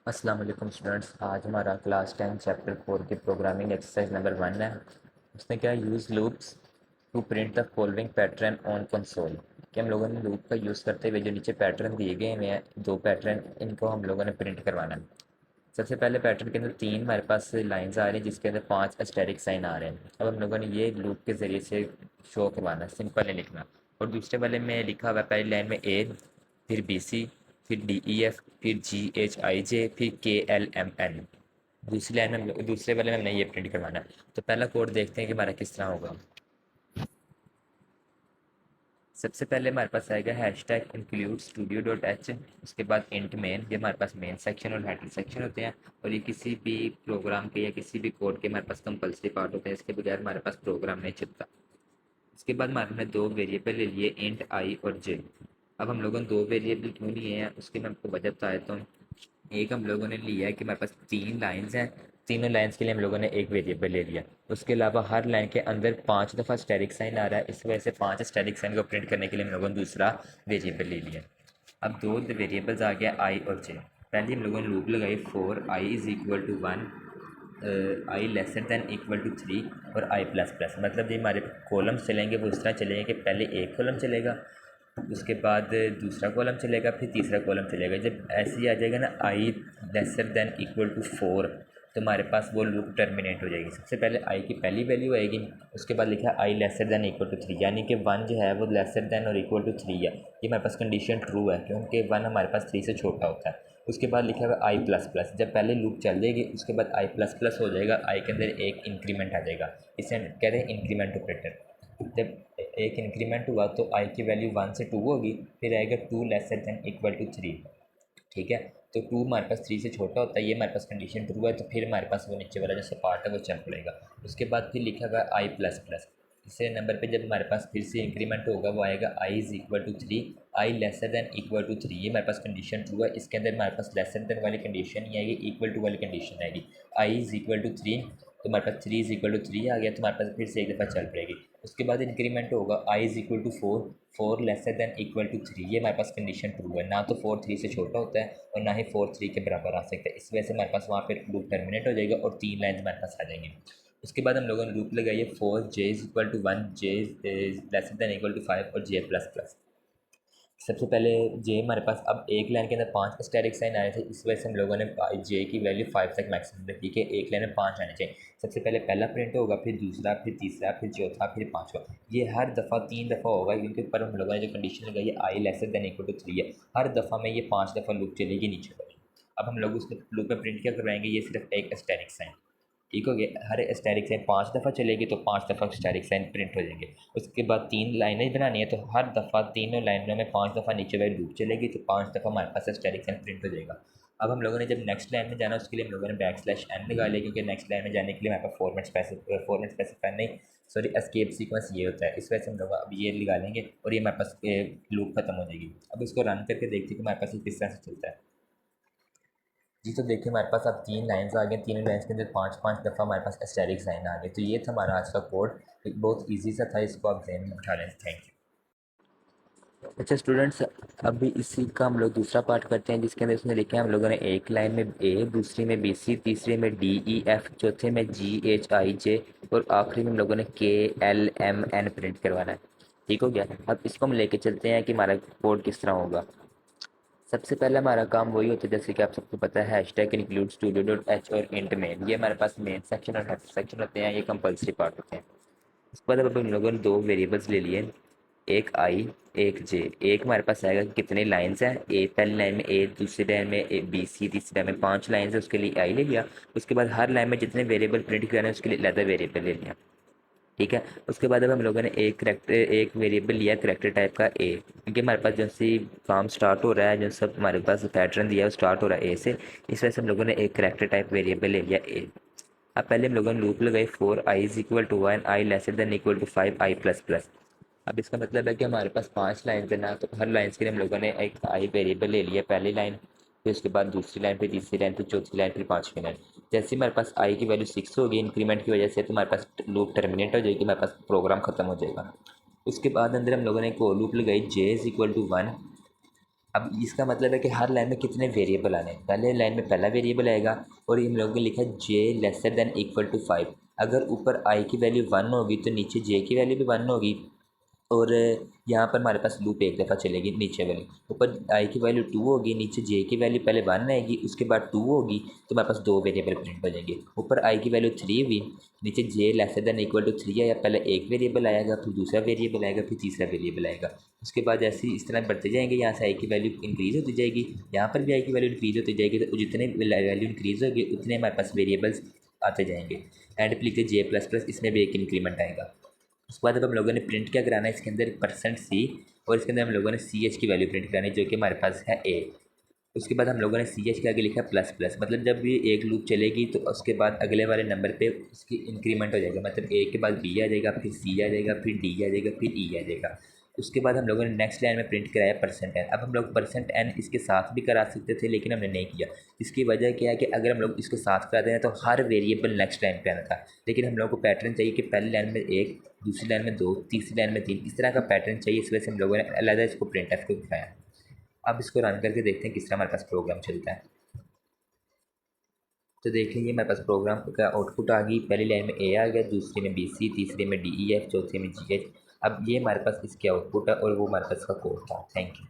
अस्सलाम वालेकुम स्टूडेंट्स। आज हमारा क्लास 10 चैप्टर 4 की प्रोग्रामिंग एक्सरसाइज नंबर 1 है। उसमें क्या use loops to print the following pattern on console. कि हम लोगों ने लूप का यूज़ करते हुए जो नीचे पैटर्न दिए गए हैं, दो पैटर्न, इनको हम लोगों ने प्रिंट करवाना है। सबसे पहले पैटर्न के अंदर तीन हमारे पास लाइंस आ रही हैं, जिसके अंदर 5 एस्टेरिक साइन आ रहे हैं। अब हम लोगों ने ये लूप के ज़रिए से शो करवाना है, सिंपल है लिखना। और दूसरे वाले में लिखा हुआ है पहली लाइन में ए, फिर बी सी, फिर डी ई एफ, फिर जी एच आई जे, फिर के एल एम एन। दूसरी लाइन में, दूसरे वाले में हमने ये प्रिंट करवाना है। तो पहला कोड देखते हैं कि हमारा किस तरह होगा। सबसे पहले हमारे पास आएगा hash tag include studio dot H. उसके बाद इंट मेन, ये हमारे पास मेन सेक्शन और हेडर सेक्शन होते हैं। और ये किसी भी प्रोग्राम के या किसी भी कोड के हमारे पास कंपल्सरी पार्ट होते हैं, इसके बगैर हमारे पास प्रोग्राम नहीं चलता। इसके बाद हमारे दो वेरिएबल ले लिए, इंट आई और जे। अब हम लोगों ने दो वेरिएबल क्यों लिए हैं उसकी मैं आपको वजह बता देता हूँ। एक हम लोगों ने लिया है कि हमारे पास तीन लाइंस हैं, तीनों लाइंस के लिए हम लोगों ने एक वेरिएबल ले लिया। उसके अलावा हर लाइन के अंदर 5 दफ़ा स्टैटिक साइन आ रहा है, इस वजह से 5 स्टैटिक साइन को प्रिंट करने के लिए हम लोगों ने दूसरा वेरिएबल ले लिया। अब दो वेरिएबल्स आ गया आई और जे। पहले हम लोगों ने लूप लगाई for i is equal to one, i lesser than equal to three और आई प्लस प्लस। मतलब ये हमारे कॉलम्स चलेंगे वो इस तरह चलेंगे कि पहले एक कॉलम चलेगा, उसके बाद दूसरा कॉलम चलेगा, फिर तीसरा कॉलम चलेगा। जब ऐसे ही आ जाएगा ना I lesser than equal to four, तो हमारे पास वो लूप टर्मिनेट हो जाएगी। सबसे पहले आई की पहली वैल्यू आएगी, उसके बाद लिखा I lesser than equal to three, यानी कि वन जो है वो लेसर दैन और इक्वल टू थ्री है। ये हमारे पास कंडीशन ट्रू है क्योंकि वन हमारे पास थ्री से छोटा होता है। उसके बाद लिखा हुआ आई प्लस प्लस, जब पहले लूप चल जाएगी उसके बाद आई प्लस प्लस हो जाएगा, आई के अंदर एक इंक्रीमेंट आ जाएगा। इसे कहते हैं इंक्रीमेंट ऑपरेटर। जब एक इंक्रीमेंट हुआ तो आई की वैल्यू वन से टू होगी, फिर आएगा two lesser than equal to three. ठीक है, तो टू हमारे पास थ्री से छोटा होता है, ये हमारे पास कंडीशन ट्रू है, तो फिर हमारे पास वो नीचे वाला जो पार्ट है वो चल पड़ेगा। उसके बाद फिर लिखा हुआ है आई प्लस प्लस। इसे नंबर पे जब हमारे पास फिर से इंक्रीमेंट होगा वो आएगा I is equal to three, I lesser than equal to three. ये हमारे पास कंडीशन ट्रू है, इसके अंदर हमारे पास लेसर दैन वाली कंडीशन नहीं आएगी, इक्वल टू वाली कंडीशन आएगी। I is equal to three, तो हमारे पास three is equal to three आ गया, तो हमारे पास फिर से एक दफ़ा चल पड़ेगी। उसके बाद इंक्रीमेंट होगा I is equal to four, four lesser than equal to three. ये हमारे पास कंडीशन ट्रू है, ना तो फोर थ्री से छोटा होता है और ना ही फोर थ्री के बराबर आ सकता है। इस वजह से हमारे पास वहाँ पे लूप टर्मिनेट हो जाएगा और तीन लाइन हमारे पास आ जाएंगी। उसके बाद हम लोगों ने लूप लगाई है for j is equal to one, j lesser than equal to five और जे प्लस प्लस। सबसे पहले जे हमारे पास, अब एक लाइन के अंदर 5 स्टैटिक साइन आए थे, इस वजह से हम लोगों ने जे की वैल्यू 5 तक मैक्सिमम रखी कि एक लाइन में 5 आने चाहिए। सबसे पहले पहला प्रिंट होगा, फिर दूसरा, फिर तीसरा, फिर चौथा, फिर पाँचवा। ये हर दफ़ा 3 दफ़ा होगा क्योंकि पर हम लोगों ने जो कंडीशन लगाई है I lesser than equal to three है, हर दफ़ा में ये 5 दफ़ा लूप चलेगी नीचे पर। अब हम लोग उसको लूप में प्रिंट क्या करवाएंगे, ये सिर्फ एक स्टैटिक साइन। ठीक हो गया, हर स्टैटिक साइन 5 दफ़ा चलेगी तो 5 दफ़ा स्टैटिक साइन प्रिंट हो जाएंगे। उसके बाद तीन लाइनें बनानी है, तो हर दफ़ा तीनों लाइनों में 5 दफ़ा नीचे वाली लूप चलेगी, तो 5 दफ़ा हमारे पास स्टैटिक साइन प्रिंट हो जाएगा। अब हम लोगों ने जब नेक्स्ट लाइन में जाना उसके लिए हम लोगों ने बैक स्लैश एन लगा लिया, क्योंकि नेक्स्ट लाइन में जाने के लिए हमारे पास फॉर्मेट स्पेसिफाई नहीं, सॉरी एस्केप सीक्वेंस ये होता है। इस वजह से हम लोग अब ये लगा लेंगे और ये हमारे पास लूप खत्म हो जाएगी। अब इसको रन करके देखते हैं कि हमारे पास ये किस तरह से चलता है। जी, तो देखिए हमारे पास अब तीन लाइन्स आ गई, तीनों लाइन्स के अंदर 5-5 दफ़ा हमारे पास एस्टेरिक साइन आ गए। तो ये था हमारा आज का कोड, बहुत ईजी सा था, इसको आप ध्यान में उठा लें। Thank you. अच्छा स्टूडेंट्स, अभी इसी का हम लोग दूसरा पार्ट करते हैं, जिसके अंदर इसमें लिखे हैं हम लोगों ने एक लाइन में ए, दूसरी में बी सी, तीसरे में डी ई एफ, चौथे में जी एच आई जे और आखिरी में हम लोगों ने के एल एम एन प्रिंट करवाना है। ठीक हो गया, अब इसको हम लेके चलते हैं कि हमारा कोड किस तरह होगा। सबसे पहले हमारा काम वही होता है जैसे कि आप सबको पता है, hash tag include studio dot H और इंट मेन। ये हमारे पास मेन सेक्शन और हेडर सेक्शन होते हैं, ये कंपलसरी पार्ट होते हैं। उसके बाद अब हम लोगों ने दो वेरिएबल्स ले लिए, एक आई एक जे। एक हमारे पास आएगा कि कितने लाइन्स हैं, ए पहली लाइन में ए, दूसरी लाइन में ए बी सी, तीसरी लाइन में 5 लाइन्स है उसके लिए आई ले लिया। उसके बाद हर लाइन में जितने वेरिएबल प्रिंट करने हैं उसके लिए अलग वेरिएबल ले लिया। ठीक है, उसके बाद अब हम लोगों ने एक वेरिएबल लिया करेक्टर टाइप का ए, क्योंकि हमारे पास जो सी काम स्टार्ट हो रहा है, जो सब हमारे पास पैटर्न दिया है वो स्टार्ट हो रहा है ए से, इस वजह से हम लोगों ने एक करेक्टर टाइप वेरिएबल ले लिया ए। अब पहले हम लोगों ने लूप लगाई for i is equal to one, i lesser than equal to five, i plus plus. अब इसका मतलब है कि हमारे पास 5 लाइन है ना, तो हर लाइन्स के लिए हम लोगों ने एक आई वेरिएबल ले लिया, पहली लाइन, फिर उसके बाद दूसरी लाइन, फिर तीसरी लाइन, फिर चौथी लाइन, फिर पाँचवीं लाइन। जैसे ही हमारे पास आई की वैल्यू 6 होगी इंक्रीमेंट की वजह से, तो हमारे पास लूप टर्मिनेट हो जाएगी, हमारे पास प्रोग्राम खत्म हो जाएगा। उसके बाद अंदर हम लोगों ने एक और लूप लगाई जे इज इक्वल टू वन, अब इसका मतलब है कि हर लाइन में कितने वेरिएबल आने हैं। पहले लाइन में पहला वेरिएबल आएगा और हम लोगों ने लिखा है जे लेसर देन इक्वल टू 5। अगर ऊपर आई की वैल्यू 1 होगी तो नीचे जे की वैल्यू भी 1 होगी। और यहाँ पर हमारे पास लूप एक दफ़ा चलेगी नीचे वाली। ऊपर आई की वैल्यू 2 होगी, नीचे जे की वैल्यू पहले 1 आएगी, उसके बाद 2 होगी, तो हमारे पास दो वेरिएबल प्रिंट हो जाएंगे। ऊपर आई की वैल्यू 3 हुई, नीचे जे लेसर देन इक्वल टू 3 आया, पहले एक वेरिएबल आएगा, फिर दूसरा वेरिएबल आएगा, फिर तीसरा वेरिएबल आएगा। उसके बाद ऐसे ही इस तरह बढ़ते जाएंगे, यहाँ से आई की वैल्यू इंक्रीज़ होती जाएगी, यहाँ पर भी आई की वैल्यू इंक्रीज़ होती जाएगी। तो जितने वैल्यू इंक्रीज़ होगी उतने हमारे पास वेरिएबल्स आते जाएंगे। एंड पे लिखते जे प्लस प्लस, इसमें भी एक इंक्रीमेंट आएगा। उसके बाद अब हम लोगों ने प्रिंट क्या कराना है, इसके अंदर %c और इसके अंदर हम लोगों ने सी एच की वैल्यू प्रिंट करानी है, जो कि हमारे पास है ए। उसके बाद हम लोगों ने सी एच के आगे लिखा है प्लस प्लस, मतलब जब भी एक लूप चलेगी तो उसके बाद अगले वाले नंबर पे उसकी इंक्रीमेंट हो जाएगा, मतलब ए के बाद बी आ जाएगा, फिर सी आ जाएगा, फिर डी आ जाएगा, फिर ई आ जाएगा। उसके बाद हम लोगों ने नेक्स्ट लाइन में प्रिंट कराया %n। अब हम लोग %n इसके साथ भी करा सकते थे, लेकिन हमने नहीं किया। इसकी वजह क्या है कि अगर हम लोग इसको साथ कराते हैं तो हर वेरिएबल नेक्स्ट लाइन पे आना था, लेकिन हम लोग को पैटर्न चाहिए कि पहली लाइन में एक, दूसरी लाइन में दो, तीसरी लाइन में तीन, इस तरह का पैटर्न चाहिए। इस वजह से हम लोगों ने अलग इसको प्रिंट एफ को दिखाया। अब इसको रन करके देखते हैं किस तरह हमारे पास प्रोग्राम चलता है। तो देख लीजिए हमारे पास प्रोग्राम का आउटपुट आ गई। पहली लाइन में ए आ गया, दूसरी में बी सी, तीसरी में डी ई एफ, चौथी में जी एच। अब ये हमारे पास इसके आउटपुट है और वो हमारे पास इसका कोड था। Thank you.